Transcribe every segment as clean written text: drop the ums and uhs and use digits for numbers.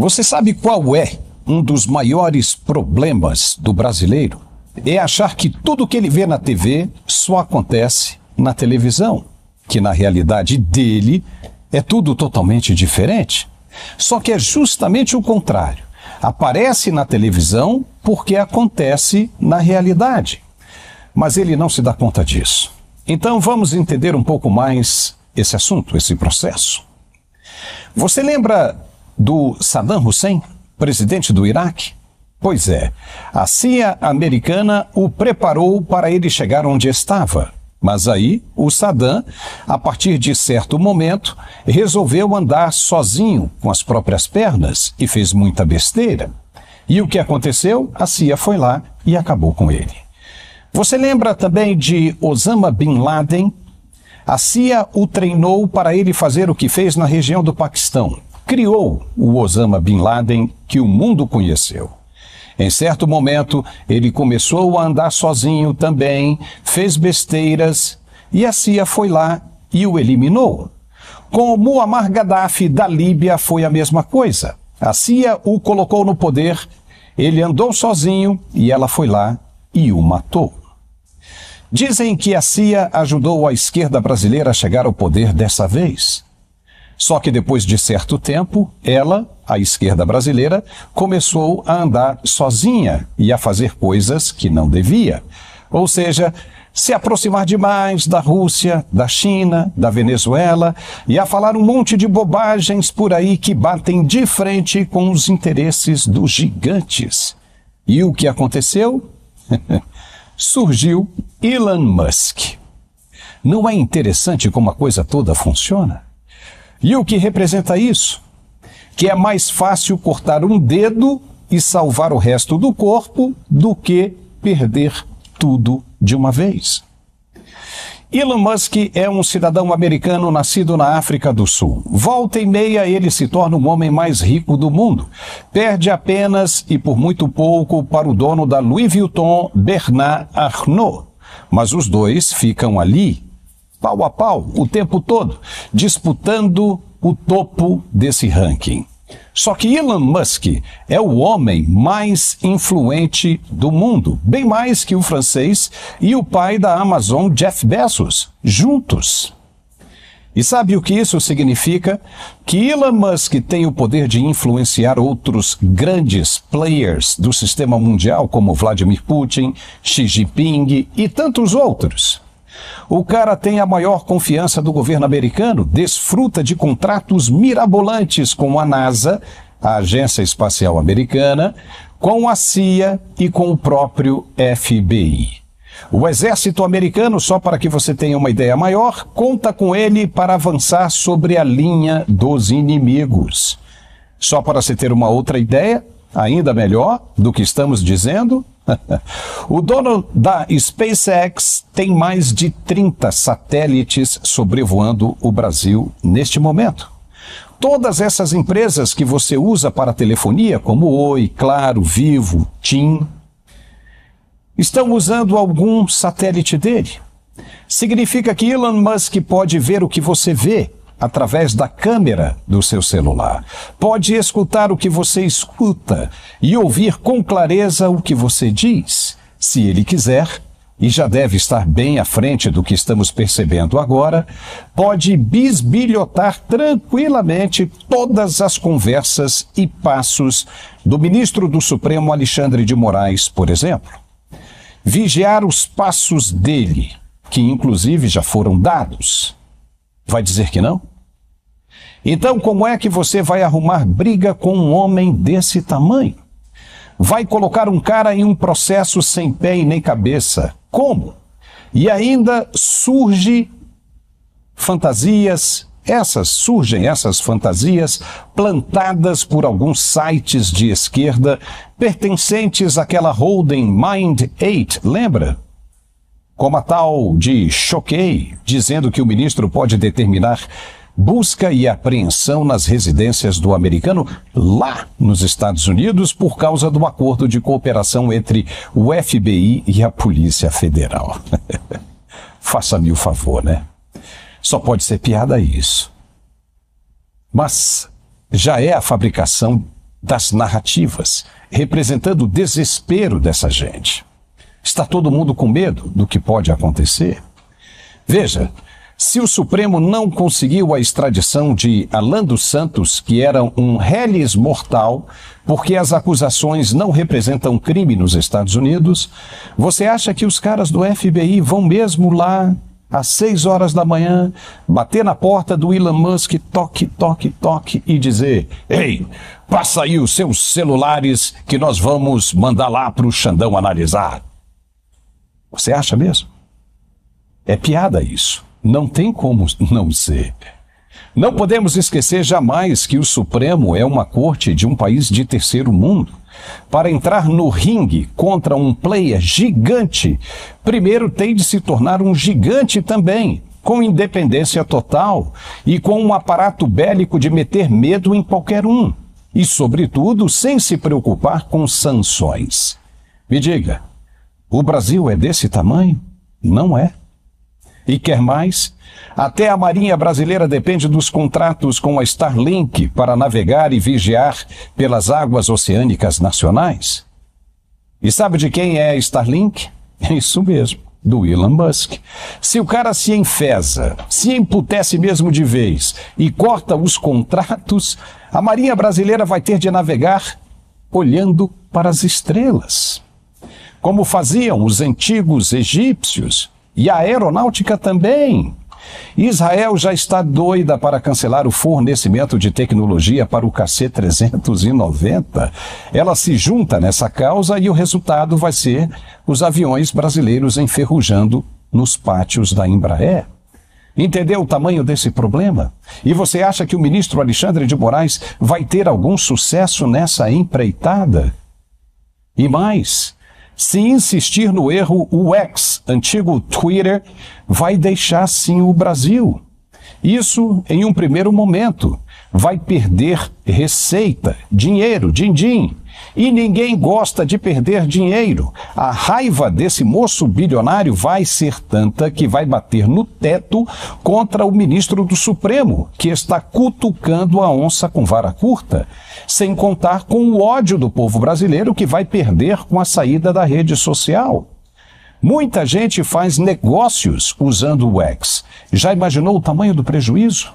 Você sabe qual é um dos maiores problemas do brasileiro? É achar que tudo que ele vê na TV só acontece na televisão, que na realidade dele é tudo totalmente diferente. Só que é justamente o contrário. Aparece na televisão porque acontece na realidade. Mas ele não se dá conta disso. Então vamos entender um pouco mais esse assunto, esse processo. Você lembra do Saddam Hussein, presidente do Iraque? Pois é, a CIA americana o preparou para ele chegar onde estava. Mas aí, o Saddam, a partir de certo momento, resolveu andar sozinho com as próprias pernas e fez muita besteira. E o que aconteceu? A CIA foi lá e acabou com ele. Você lembra também de Osama Bin Laden? A CIA o treinou para ele fazer o que fez na região do Paquistão. Criou o Osama Bin Laden que o mundo conheceu. Em certo momento, ele começou a andar sozinho também, fez besteiras e a CIA foi lá e o eliminou. Com Muammar Gaddafi da Líbia foi a mesma coisa. A CIA o colocou no poder, ele andou sozinho e ela foi lá e o matou. Dizem que a CIA ajudou a esquerda brasileira a chegar ao poder dessa vez. Só que depois de certo tempo, ela, a esquerda brasileira, começou a andar sozinha e a fazer coisas que não devia. Ou seja, se aproximar demais da Rússia, da China, da Venezuela e a falar um monte de bobagens por aí que batem de frente com os interesses dos gigantes. E o que aconteceu? Surgiu Elon Musk. Não é interessante como a coisa toda funciona? E o que representa isso? Que é mais fácil cortar um dedo e salvar o resto do corpo do que perder tudo de uma vez. Elon Musk é um cidadão americano nascido na África do Sul. Volta e meia ele se torna o homem mais rico do mundo. Perde apenas e por muito pouco para o dono da Louis Vuitton, Bernard Arnault. Mas os dois ficam ali, pau a pau, o tempo todo, disputando o topo desse ranking. Só que Elon Musk é o homem mais influente do mundo, bem mais que o francês e o pai da Amazon, Jeff Bezos, juntos. E sabe o que isso significa? Que Elon Musk tem o poder de influenciar outros grandes players do sistema mundial, como Vladimir Putin, Xi Jinping e tantos outros. O cara tem a maior confiança do governo americano, desfruta de contratos mirabolantes com a NASA, a Agência Espacial Americana, com a CIA e com o próprio FBI. O exército americano, só para que você tenha uma ideia maior, conta com ele para avançar sobre a linha dos inimigos. Só para se ter uma outra ideia, ainda melhor do que estamos dizendo, o dono da SpaceX tem mais de 30 satélites sobrevoando o Brasil neste momento. Todas essas empresas que você usa para telefonia, como Oi, Claro, Vivo, TIM, estão usando algum satélite dele. Significa que Elon Musk pode ver o que você vê através da câmera do seu celular. Pode escutar o que você escuta e ouvir com clareza o que você diz, se ele quiser, e já deve estar bem à frente do que estamos percebendo agora, pode bisbilhotar tranquilamente todas as conversas e passos do ministro do Supremo Alexandre de Moraes, por exemplo. Vigiar os passos dele, que inclusive já foram dados. Vai dizer que não? Então, como é que você vai arrumar briga com um homem desse tamanho? Vai colocar um cara em um processo sem pé e nem cabeça. Como? E ainda surgem fantasias plantadas por alguns sites de esquerda pertencentes àquela holding Mind 8, lembra? Como a tal de Choquei, dizendo que o ministro pode determinar busca e apreensão nas residências do americano lá nos Estados Unidos por causa do acordo de cooperação entre o FBI e a Polícia Federal. Faça-me o favor, né? Só pode ser piada isso. Mas já é a fabricação das narrativas, representando o desespero dessa gente. Está todo mundo com medo do que pode acontecer? Veja, se o Supremo não conseguiu a extradição de Alan dos Santos, que era um réis mortal, porque as acusações não representam crime nos Estados Unidos, você acha que os caras do FBI vão mesmo lá, às 6 horas da manhã, bater na porta do Elon Musk, toque, toque, toque, e dizer: ei, passa aí os seus celulares que nós vamos mandar lá para o Xandão analisar? Você acha mesmo? É piada isso. Não tem como não ser. Não podemos esquecer jamais que o Supremo é uma corte de um país de terceiro mundo. Para entrar no ringue contra um player gigante, primeiro tem de se tornar um gigante também, com independência total e com um aparato bélico de meter medo em qualquer um. E, sobretudo, sem se preocupar com sanções. Me diga, o Brasil é desse tamanho? Não é. E quer mais? Até a Marinha Brasileira depende dos contratos com a Starlink para navegar e vigiar pelas águas oceânicas nacionais. E sabe de quem é a Starlink? É isso mesmo, do Elon Musk. Se o cara se enfesa, se emputece mesmo de vez e corta os contratos, a Marinha Brasileira vai ter de navegar olhando para as estrelas, como faziam os antigos egípcios. E a aeronáutica também. Israel já está doida para cancelar o fornecimento de tecnologia para o KC-390. Ela se junta nessa causa e o resultado vai ser os aviões brasileiros enferrujando nos pátios da Embraer. Entendeu o tamanho desse problema? E você acha que o ministro Alexandre de Moraes vai ter algum sucesso nessa empreitada? E mais, se insistir no erro, o X, antigo Twitter, vai deixar sim o Brasil. Isso, em um primeiro momento, vai perder receita, dinheiro, din-din. E ninguém gosta de perder dinheiro. A raiva desse moço bilionário vai ser tanta que vai bater no teto contra o ministro do Supremo, que está cutucando a onça com vara curta, sem contar com o ódio do povo brasileiro que vai perder com a saída da rede social. Muita gente faz negócios usando o X. Já imaginou o tamanho do prejuízo?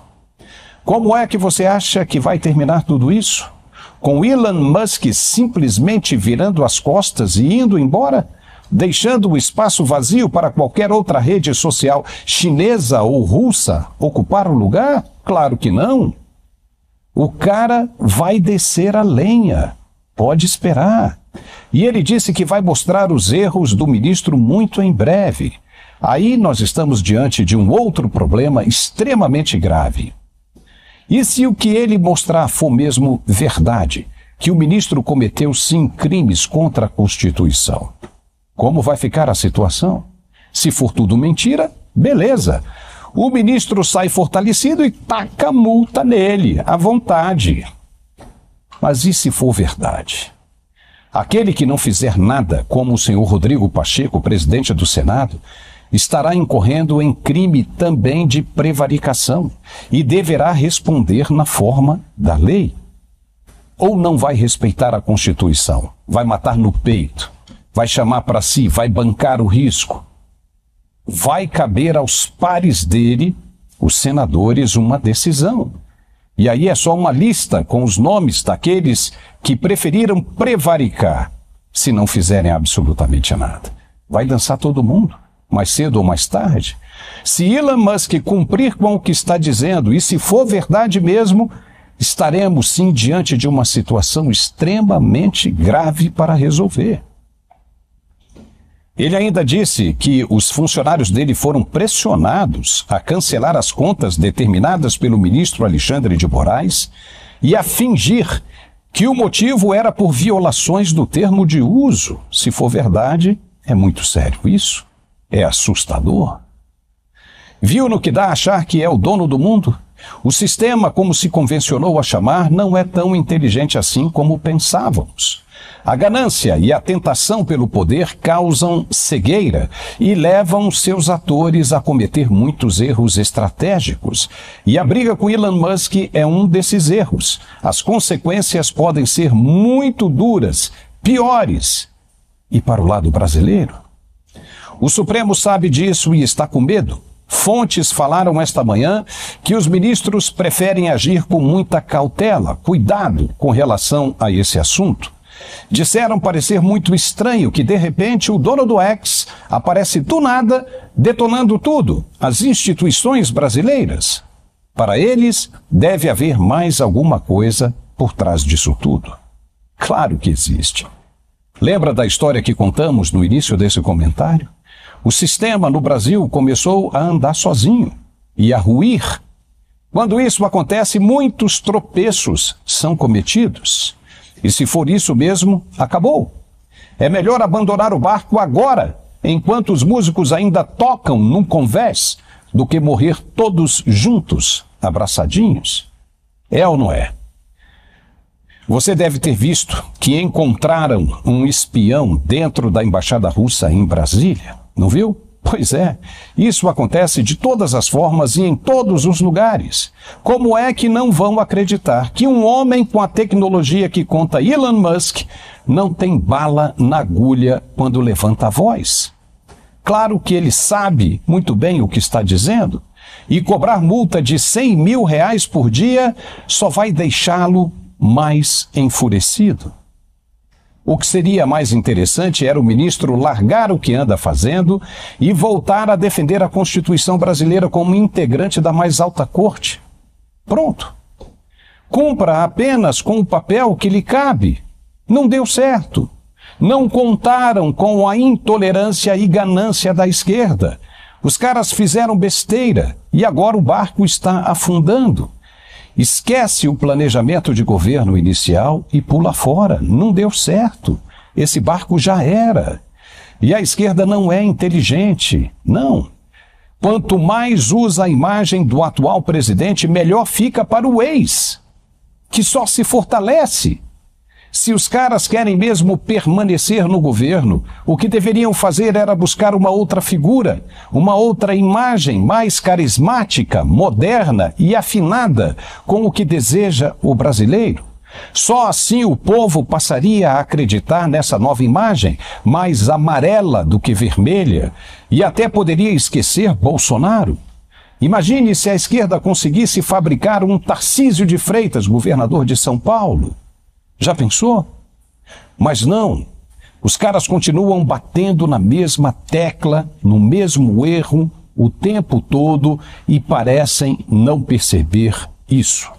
Como é que você acha que vai terminar tudo isso? Com Elon Musk simplesmente virando as costas e indo embora? Deixando o espaço vazio para qualquer outra rede social chinesa ou russa ocupar o lugar? Claro que não. O cara vai descer a lenha. Pode esperar. E ele disse que vai mostrar os erros do ministro muito em breve. Aí nós estamos diante de um outro problema extremamente grave. E se o que ele mostrar for mesmo verdade, que o ministro cometeu sim crimes contra a Constituição? Como vai ficar a situação? Se for tudo mentira, beleza. O ministro sai fortalecido e taca multa nele, à vontade. Mas e se for verdade? Aquele que não fizer nada, como o senhor Rodrigo Pacheco, presidente do Senado, estará incorrendo em crime também de prevaricação e deverá responder na forma da lei. Ou não vai respeitar a Constituição, vai matar no peito, vai chamar para si, vai bancar o risco. Vai caber aos pares dele, os senadores, uma decisão. E aí é só uma lista com os nomes daqueles que preferiram prevaricar, se não fizerem absolutamente nada. Vai dançar todo mundo, mais cedo ou mais tarde. Se Elon Musk cumprir com o que está dizendo, e se for verdade mesmo, estaremos sim diante de uma situação extremamente grave para resolver. Ele ainda disse que os funcionários dele foram pressionados a cancelar as contas determinadas pelo ministro Alexandre de Moraes e a fingir que o motivo era por violações do termo de uso. Se for verdade, é muito sério isso. É assustador. Viu no que dá achar que é o dono do mundo? O sistema, como se convencionou a chamar, não é tão inteligente assim como pensávamos. A ganância e a tentação pelo poder causam cegueira e levam seus atores a cometer muitos erros estratégicos. E a briga com Elon Musk é um desses erros. As consequências podem ser muito duras, piores. E para o lado brasileiro? O Supremo sabe disso e está com medo. Fontes falaram esta manhã que os ministros preferem agir com muita cautela, cuidado com relação a esse assunto. Disseram parecer muito estranho que, de repente, o dono do X aparece do nada, detonando tudo, as instituições brasileiras. Para eles, deve haver mais alguma coisa por trás disso tudo. Claro que existe. Lembra da história que contamos no início desse comentário? O sistema no Brasil começou a andar sozinho e a ruir. Quando isso acontece, muitos tropeços são cometidos. E se for isso mesmo, acabou. É melhor abandonar o barco agora, enquanto os músicos ainda tocam num convés, do que morrer todos juntos, abraçadinhos. É ou não é? Você deve ter visto que encontraram um espião dentro da embaixada russa em Brasília. Não viu? Pois é, isso acontece de todas as formas e em todos os lugares. Como é que não vão acreditar que um homem com a tecnologia que conta Elon Musk não tem bala na agulha quando levanta a voz? Claro que ele sabe muito bem o que está dizendo, e cobrar multa de 100 mil reais por dia só vai deixá-lo mais enfurecido. O que seria mais interessante era o ministro largar o que anda fazendo e voltar a defender a Constituição brasileira como integrante da mais alta corte. Pronto. Cumpra apenas com o papel que lhe cabe. Não deu certo. Não contaram com a intolerância e ganância da esquerda. Os caras fizeram besteira e agora o barco está afundando. Esquece o planejamento de governo inicial e pula fora. Não deu certo. Esse barco já era. E a esquerda não é inteligente. Não. Quanto mais usa a imagem do atual presidente, melhor fica para o ex, que só se fortalece. Se os caras querem mesmo permanecer no governo, o que deveriam fazer era buscar uma outra figura, uma outra imagem mais carismática, moderna e afinada com o que deseja o brasileiro. Só assim o povo passaria a acreditar nessa nova imagem, mais amarela do que vermelha, e até poderia esquecer Bolsonaro. Imagine se a esquerda conseguisse fabricar um Tarcísio de Freitas, governador de São Paulo. Já pensou? Mas não. Os caras continuam batendo na mesma tecla, no mesmo erro, o tempo todo e parecem não perceber isso.